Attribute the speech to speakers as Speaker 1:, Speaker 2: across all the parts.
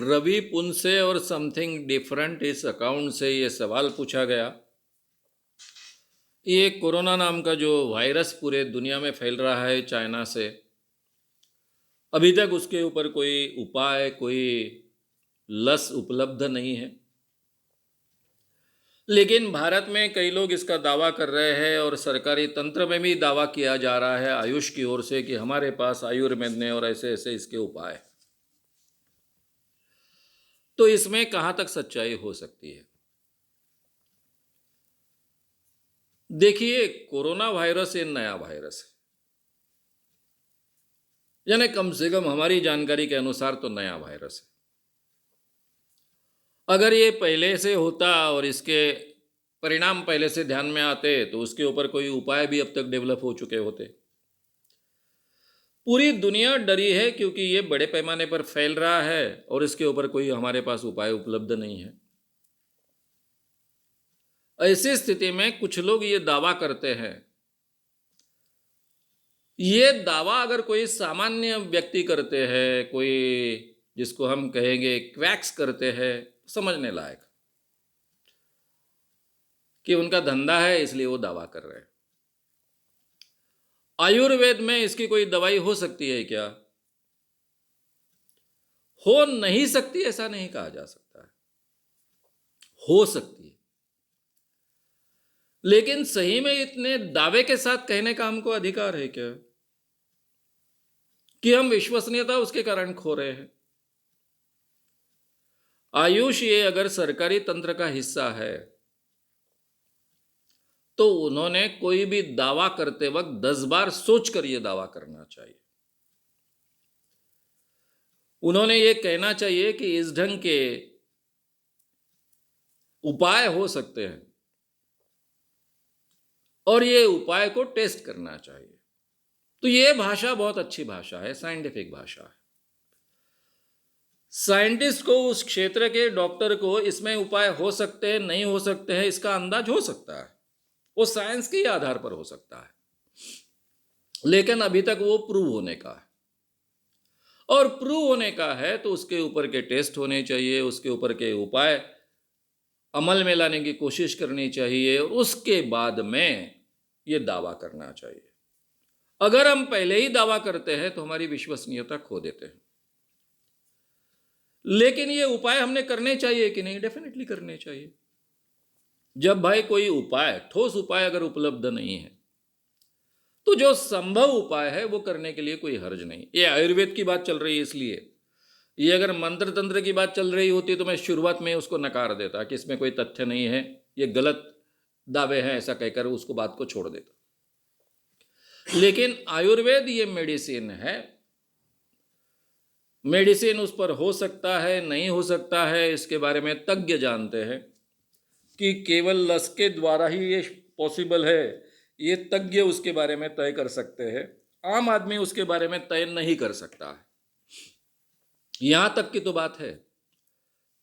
Speaker 1: रवि पुंसे और something different इस account से ये सवाल पूछा गया। ये कोरोना नाम का जो वायरस पूरे दुनिया में फैल रहा है चाइना से, अभी तक उसके ऊपर कोई उपाय, कोई लस उपलब्ध नहीं है। लेकिन भारत में कई लोग इसका दावा कर रहे हैं और सरकारी तंत्र में भी दावा किया जा रहा है आयुष की ओर से कि हमारे पास आयुर्वेद ने और ऐसे ऐसे इसके उपाय। तो इसमें कहां तक सच्चाई हो सकती है? देखिए, कोरोना वायरस ये नया वायरस है, यानी कम से कम हमारी जानकारी के अनुसार तो नया वायरस है। अगर ये पहले से होता और इसके परिणाम पहले से ध्यान में आते तो उसके ऊपर कोई उपाय भी अब तक डेवलप हो चुके होते। पूरी दुनिया डरी है क्योंकि ये बड़े पैमाने पर फैल रहा है और इसके ऊपर कोई हमारे पास उपाय उपलब्ध नहीं है। ऐसी स्थिति में कुछ लोग ये दावा करते हैं, ये दावा अगर कोई सामान्य व्यक्ति करते हैं, कोई जिसको हम कहेंगे क्वैक्स करते हैं, समझने लायक कि उनका धंधा है इसलिए वो दावा कर रहे हैं। आयुर्वेद में इसकी कोई दवाई हो सकती है क्या? हो नहीं सकती ऐसा नहीं कहा जा सकता है, हो सकती है। लेकिन सही में इतने दावे के साथ कहने का हमको अधिकार है क्या कि हम विश्वसनीयता उसके कारण खो रहे हैं? आयुष ये अगर सरकारी तंत्र का हिस्सा है तो उन्होंने कोई भी दावा करते वक्त 10 बार सोचकर यह दावा करना चाहिए। उन्होंने ये कहना चाहिए कि इस ढंग के उपाय हो सकते हैं और ये उपाय को टेस्ट करना चाहिए। तो ये भाषा बहुत अच्छी भाषा है, साइंटिफिक भाषा है। साइंटिस्ट को, उस क्षेत्र के डॉक्टर को इसमें उपाय हो सकते हैं, नहीं हो सकते हैं, इसका अंदाज हो सकता है। वो साइंस के आधार पर हो सकता है, लेकिन अभी तक वो प्रूव होने का है। और प्रूव होने का है तो उसके ऊपर के टेस्ट होने चाहिए, उसके ऊपर के उपाय अमल में लाने की कोशिश करनी चाहिए और उसके बाद में ये दावा करना चाहिए। अगर हम पहले ही दावा करते हैं तो हमारी विश्वसनीयता खो देते हैं। लेकिन ये उपाय हमने करने चाहिए कि नहीं? डेफिनेटली करने चाहिए। जब भाई कोई उपाय, ठोस उपाय अगर उपलब्ध नहीं है तो जो संभव उपाय है वो करने के लिए कोई हर्ज नहीं। ये आयुर्वेद की बात चल रही है, इसलिए ये अगर मंत्र तंत्र की बात चल रही होती तो मैं शुरुआत में उसको नकार देता कि इसमें कोई तथ्य नहीं है, ये गलत दावे हैं, ऐसा कहकर उसको बात को छोड़ देता। लेकिन आयुर्वेद ये मेडिसिन है, मेडिसिन उस पर हो सकता है, नहीं हो सकता है, इसके बारे में तज्ञ जानते हैं कि केवल लस के द्वारा ही ये पॉसिबल है, ये तज्ञ उसके बारे में तय कर सकते हैं। आम आदमी उसके बारे में तय नहीं कर सकता है। यहां तक की तो बात है।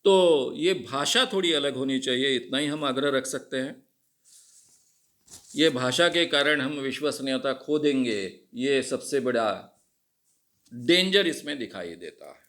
Speaker 1: तो ये भाषा थोड़ी अलग होनी चाहिए, इतना ही हम आग्रह रख सकते हैं। ये भाषा के कारण हम विश्वसनीयता खो देंगे, ये सबसे बड़ा डेंजर इसमें दिखाई देता है।